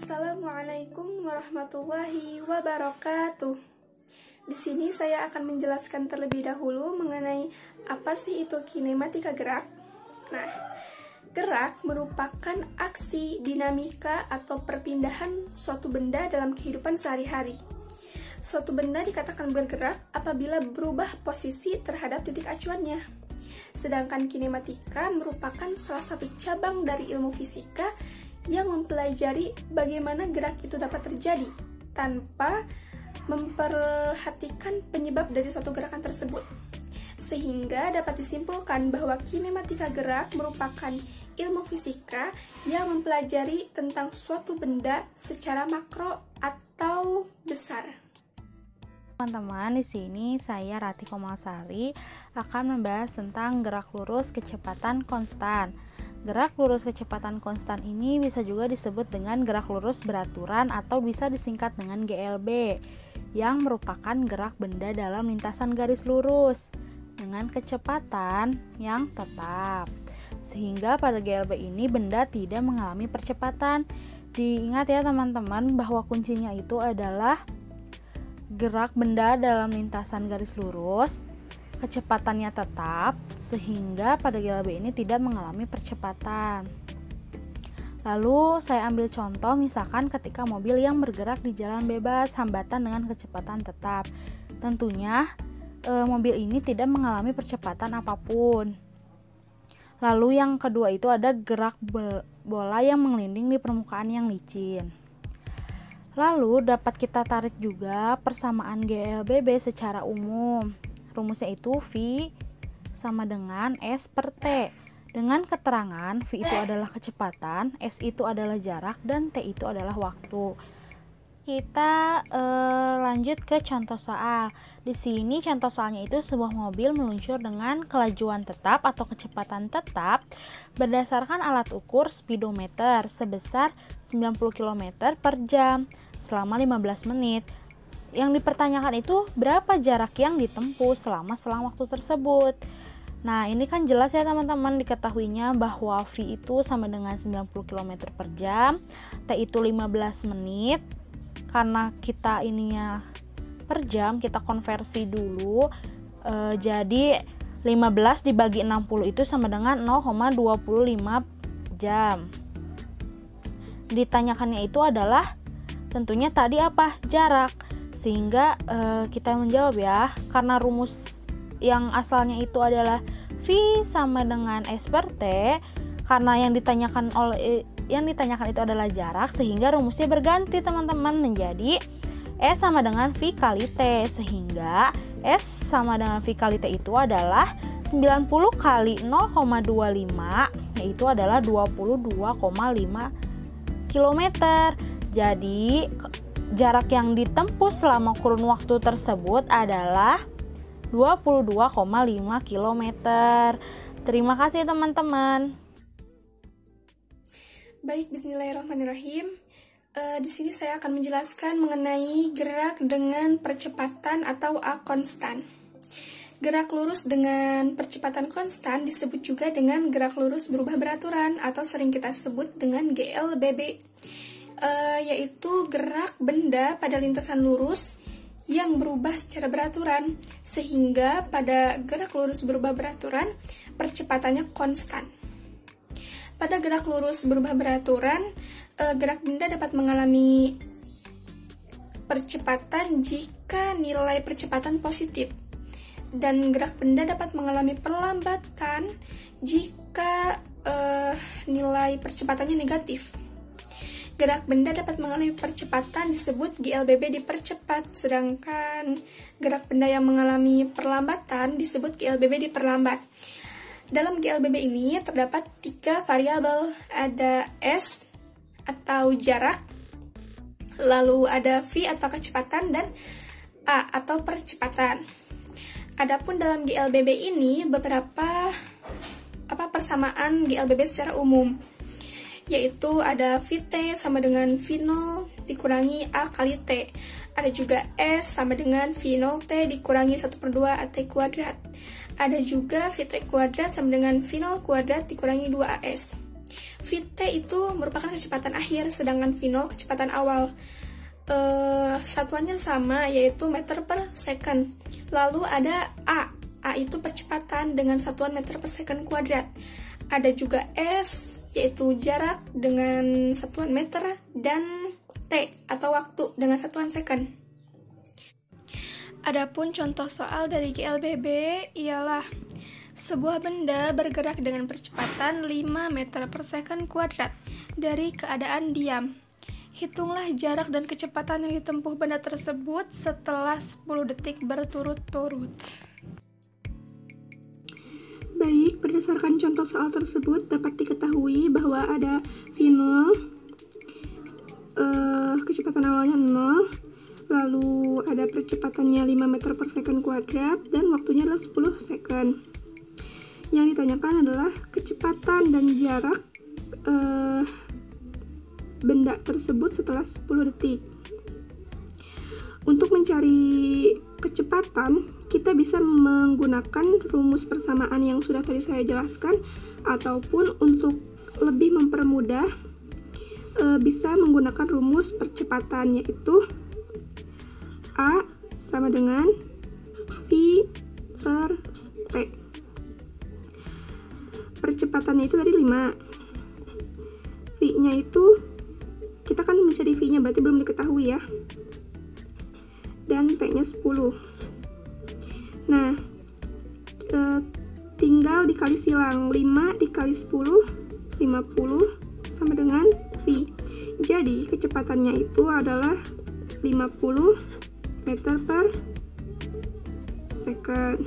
Assalamualaikum warahmatullahi wabarakatuh. Di sini saya akan menjelaskan terlebih dahulu mengenai apa sih itu kinematika gerak. Nah, gerak merupakan aksi, dinamika, atau perpindahan suatu benda dalam kehidupan sehari-hari. Suatu benda dikatakan bergerak apabila berubah posisi terhadap titik acuannya. Sedangkan kinematika merupakan salah satu cabang dari ilmu fisika yang mempelajari bagaimana gerak itu dapat terjadi tanpa memperhatikan penyebab dari suatu gerakan tersebut. Sehingga dapat disimpulkan bahwa kinematika gerak merupakan ilmu fisika yang mempelajari tentang suatu benda secara makro atau besar. Teman-teman, di sini saya Rati Komalsari akan membahas tentang gerak lurus kecepatan konstan. Gerak lurus kecepatan konstan ini bisa juga disebut dengan gerak lurus beraturan atau bisa disingkat dengan GLB, yang merupakan gerak benda dalam lintasan garis lurus dengan kecepatan yang tetap. Sehingga pada GLB ini benda tidak mengalami percepatan. Diingat ya teman-teman bahwa kuncinya itu adalah gerak benda dalam lintasan garis lurus, kecepatannya tetap, sehingga pada GLB ini tidak mengalami percepatan. Lalu saya ambil contoh misalkan ketika mobil yang bergerak di jalan bebas hambatan dengan kecepatan tetap. Tentunya mobil ini tidak mengalami percepatan apapun. Lalu yang kedua itu ada gerak bola yang mengelinding di permukaan yang licin. Lalu dapat kita tarik juga persamaan GLBB secara umum. Rumusnya itu V sama dengan S per T. Dengan keterangan V itu adalah kecepatan, S itu adalah jarak, dan T itu adalah waktu. Kita lanjut ke contoh soal. Di sini contoh soalnya itu sebuah mobil meluncur dengan kelajuan tetap atau kecepatan tetap berdasarkan alat ukur speedometer sebesar 90 km per jam selama 15 menit. Yang dipertanyakan itu berapa jarak yang ditempuh selama selang waktu tersebut. Nah, ini kan jelas ya teman-teman diketahuinya bahwa V itu sama dengan 90 km per jam, T itu 15 menit. Karena kita ininya per jam, kita konversi dulu. Jadi 15 dibagi 60 itu sama dengan 0,25 jam. Ditanyakannya itu adalah tentunya tadi apa? Jarak. Sehingga kita menjawab ya, karena rumus yang asalnya itu adalah V sama dengan S per T, karena yang ditanyakan itu adalah jarak, sehingga rumusnya berganti teman-teman menjadi S sama dengan V kali T, sehingga S sama dengan V kali T itu adalah 90 kali 0,25, yaitu adalah 22,5 km. Jadi jarak yang ditempuh selama kurun waktu tersebut adalah 22,5 km. Terima kasih teman-teman. Baik, bismillahirrahmanirrahim. Di sini saya akan menjelaskan mengenai gerak dengan percepatan atau A konstan. Gerak lurus dengan percepatan konstan disebut juga dengan gerak lurus berubah beraturan atau sering kita sebut dengan GLBB. Yaitu gerak benda pada lintasan lurus yang berubah secara beraturan, sehingga pada gerak lurus berubah beraturan percepatannya konstan. Pada gerak lurus berubah beraturan, gerak benda dapat mengalami percepatan jika nilai percepatan positif, dan gerak benda dapat mengalami perlambatan jika nilai percepatannya negatif. Gerak benda dapat mengalami percepatan disebut GLBB dipercepat, sedangkan gerak benda yang mengalami perlambatan disebut GLBB diperlambat. Dalam GLBB ini terdapat 3 variabel, ada S atau jarak, lalu ada V atau kecepatan, dan A atau percepatan. Adapun dalam GLBB ini beberapa persamaan GLBB secara umum, yaitu ada VT sama dengan V0 dikurangi A kali T. Ada juga S sama dengan V0T dikurangi 1/2 AT kuadrat. Ada juga VT kuadrat sama dengan V0 kuadrat dikurangi 2AS. Vt itu merupakan kecepatan akhir, sedangkan V0 kecepatan awal. Satuannya sama, yaitu meter per second. Lalu ada A. A itu percepatan dengan satuan meter per second kuadrat. Ada juga S, yaitu jarak dengan satuan meter, dan T atau waktu dengan satuan second. Adapun contoh soal dari GLBB ialah sebuah benda bergerak dengan percepatan 5 meter per second kuadrat dari keadaan diam. Hitunglah jarak dan kecepatan yang ditempuh benda tersebut setelah 10 detik berturut-turut. Baik, berdasarkan contoh soal tersebut dapat diketahui bahwa ada V0, kecepatan awalnya 0, lalu ada percepatannya 5 meter per second kuadrat, dan waktunya adalah 10 second. Yang ditanyakan adalah kecepatan dan jarak benda tersebut setelah 10 detik. Untuk mencari kecepatan, kita bisa menggunakan rumus persamaan yang sudah tadi saya jelaskan, ataupun untuk lebih mempermudah bisa menggunakan rumus percepatan, yaitu A sama dengan V per T. Percepatannya itu tadi 5. V-nya itu, kita kan mencari V-nya, berarti belum diketahui ya. Dan T-nya 10. Nah, tinggal dikali silang. 5 dikali 10, 50, sama dengan V. Jadi, kecepatannya itu adalah 50 meter per second.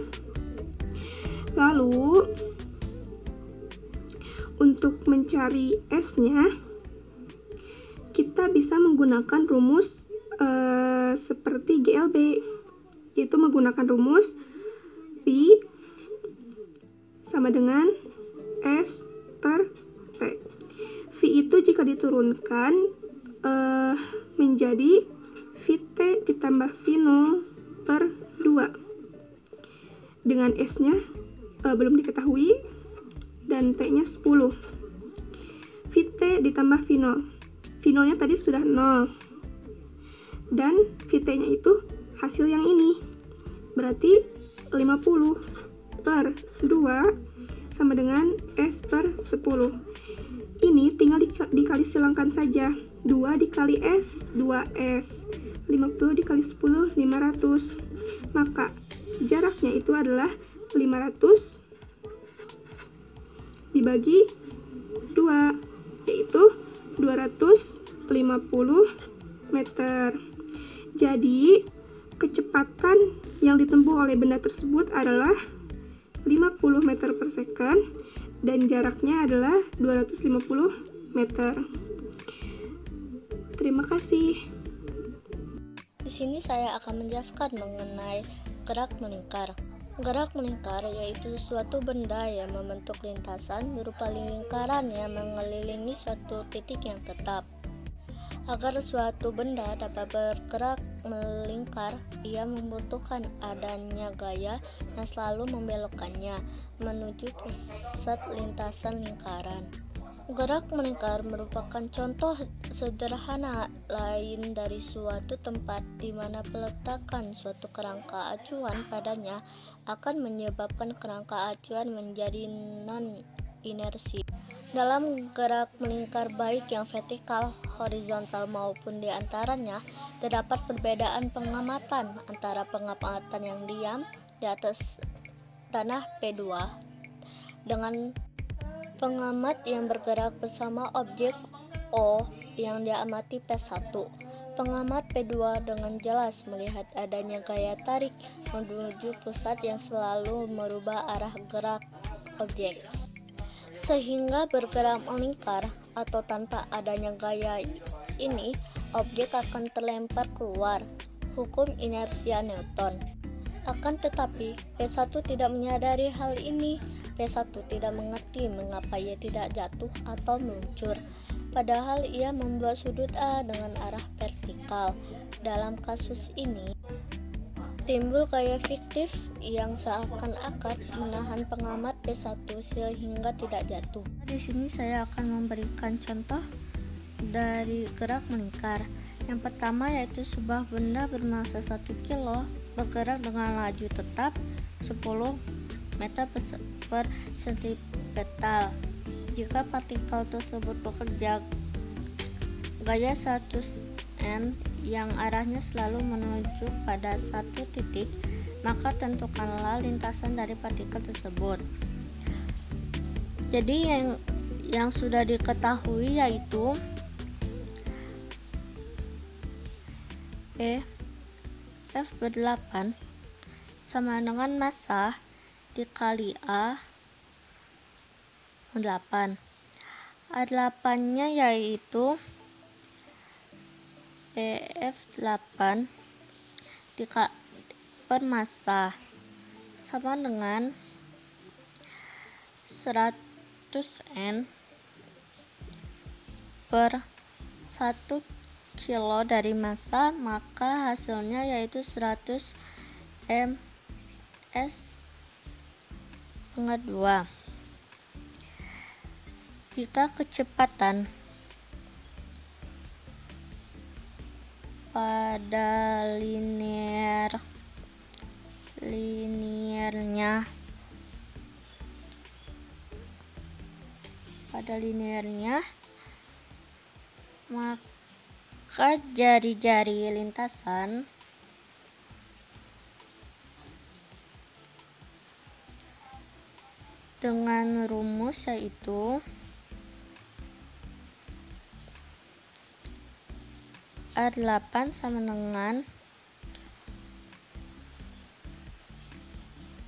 Lalu, untuk mencari S-nya, kita bisa menggunakan rumus seperti GLB, yaitu menggunakan rumus V sama dengan S per T. V itu jika diturunkan menjadi Vt ditambah V0 per 2. Dengan S-nya belum diketahui, dan T-nya 10. Vt ditambah V0. V0-nya tadi sudah 0. Dan Vt-nya itu hasil yang ini. Berarti 50 per 2 sama dengan S per 10. Ini tinggal dikali silangkan saja. 2 dikali S, 2S. 50 dikali 10, 500. Maka jaraknya itu adalah 500 dibagi 2, yaitu 250 meter. Jadi, kecepatan yang ditempuh oleh benda tersebut adalah 50 meter per second, dan jaraknya adalah 250 meter. Terima kasih. Di sini saya akan menjelaskan mengenai gerak melingkar. Gerak melingkar yaitu suatu benda yang membentuk lintasan berupa lingkaran yang mengelilingi suatu titik yang tetap. Agar suatu benda dapat bergerak melingkar, ia membutuhkan adanya gaya yang selalu membelokkannya menuju pusat lintasan lingkaran. Gerak melingkar merupakan contoh sederhana lain dari suatu tempat di mana peletakan suatu kerangka acuan padanya akan menyebabkan kerangka acuan menjadi non-inersi. Dalam gerak melingkar baik yang vertikal, horizontal maupun di antaranya, terdapat perbedaan pengamatan antara pengamatan yang diam di atas tanah P2 dengan pengamat yang bergerak bersama objek O yang diamati P1. Pengamat P2 dengan jelas melihat adanya gaya tarik menuju pusat yang selalu merubah arah gerak objek, sehingga bergerak melingkar atau tanpa adanya gaya ini, objek akan terlempar keluar. Hukum inersia Newton. Akan tetapi, P1 tidak menyadari hal ini. P1 tidak mengerti mengapa ia tidak jatuh atau meluncur, padahal ia membuat sudut A dengan arah vertikal. Dalam kasus ini, timbul gaya fiktif yang seakan-akan menahan pengamat B1 sehingga tidak jatuh. Di sini saya akan memberikan contoh dari gerak melingkar. Yang pertama yaitu sebuah benda bermassa 1 kilo bergerak dengan laju tetap 10 meter per sentripetal. Jika partikel tersebut bekerja gaya 100 N yang arahnya selalu menuju pada satu titik, maka tentukanlah lintasan dari partikel tersebut. Jadi yang sudah diketahui yaitu F ber8 sama dengan massa dikali A8. A8-nya yaitu F8 per massa sama dengan 100 N per 1 kilo dari massa, maka hasilnya yaitu 100 ms pangkat 2. Jika kecepatan pada linearnya maka jari-jari lintasan dengan rumus yaitu A8 sama dengan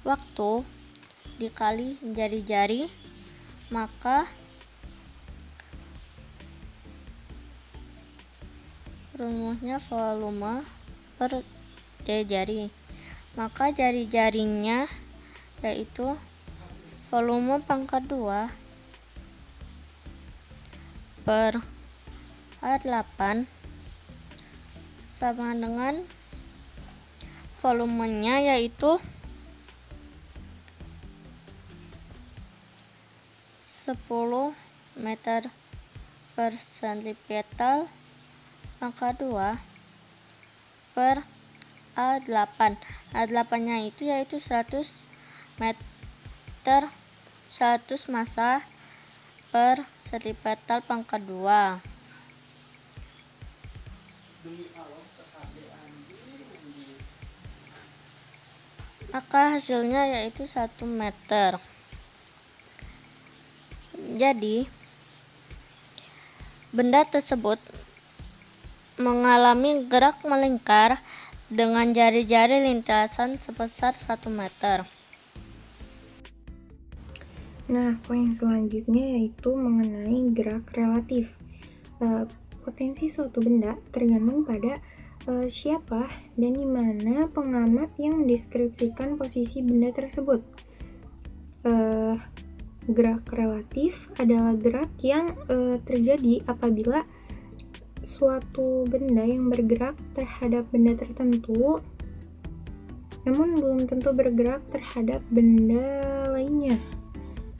waktu dikali jari-jari, maka rumusnya volume per jari-jari, maka jari-jarinya yaitu volume pangkat 2 per A8 sama dengan volumenya yaitu 10 meter per sentripetal pangkat 2 per A8. A8-nya itu yaitu 100 meter 100 massa per sentripetal pangkat 2. Maka hasilnya yaitu 1 meter. Jadi benda tersebut mengalami gerak melingkar dengan jari-jari lintasan sebesar 1 meter. Nah, poin selanjutnya yaitu mengenai gerak relatif. Potensi suatu benda tergantung pada siapa dan di mana pengamat yang mendeskripsikan posisi benda tersebut. Gerak relatif adalah gerak yang terjadi apabila suatu benda yang bergerak terhadap benda tertentu namun belum tentu bergerak terhadap benda lainnya.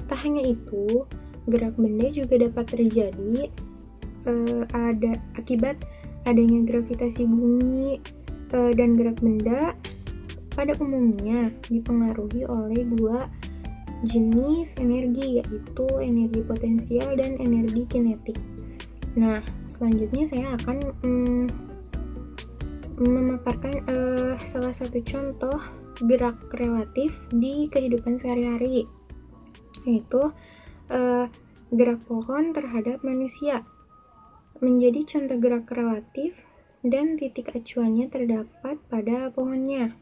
Tak hanya itu, gerak benda juga dapat terjadi akibat adanya gravitasi bumi, dan gerak benda pada umumnya dipengaruhi oleh dua jenis energi, yaitu energi potensial dan energi kinetik. Nah, selanjutnya saya akan memaparkan salah satu contoh gerak relatif di kehidupan sehari-hari, yaitu gerak pohon terhadap manusia. Menjadi contoh gerak relatif dan titik acuannya terdapat pada pohonnya.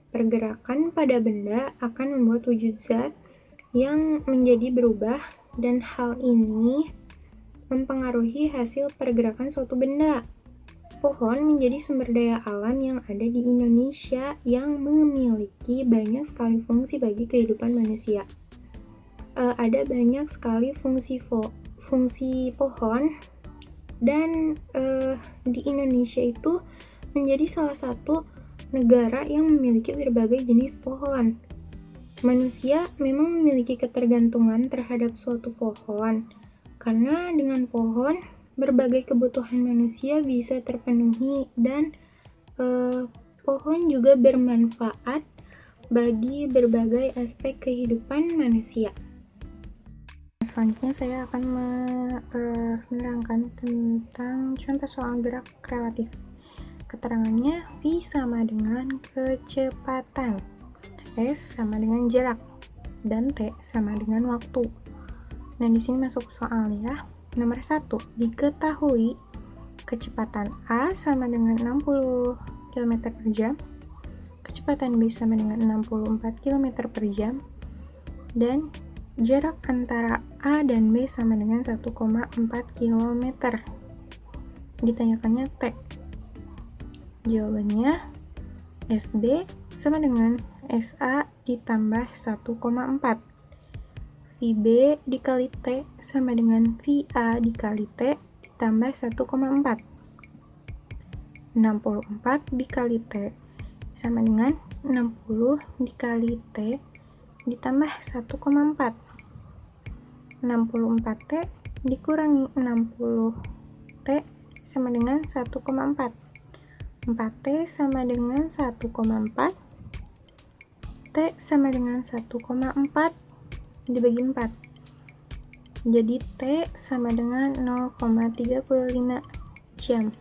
Pergerakan pada benda akan membuat wujud zat yang menjadi berubah, dan hal ini mempengaruhi hasil pergerakan suatu benda. Pohon menjadi sumber daya alam yang ada di Indonesia yang memiliki banyak sekali fungsi bagi kehidupan manusia. Ada banyak sekali fungsi pohon, dan di Indonesia itu menjadi salah satu negara yang memiliki berbagai jenis pohon. Manusia memang memiliki ketergantungan terhadap suatu pohon, karena dengan pohon, berbagai kebutuhan manusia bisa terpenuhi dan pohon juga bermanfaat bagi berbagai aspek kehidupan manusia. Selanjutnya saya akan menerangkan tentang contoh soal gerak relatif. Keterangannya V sama dengan kecepatan, S sama dengan jarak, dan T sama dengan waktu. Nah, di sini masuk soal ya. Nomor 1, diketahui kecepatan A sama dengan 60 km per jam, kecepatan B sama dengan 64 km per jam, dan jarak antara A dan B sama dengan 1,4 km. Ditanyakannya T. Jawabannya SB sama dengan SA ditambah 1,4. VB dikali T sama dengan VA dikali T ditambah 1,4. 64 dikali T sama dengan 60 dikali T ditambah 1,4. 64T dikurangi 60T sama dengan 1,4. 4T sama dengan 1,4. T sama dengan 1,4 dibagi 4. Jadi T sama dengan 0,35 jam.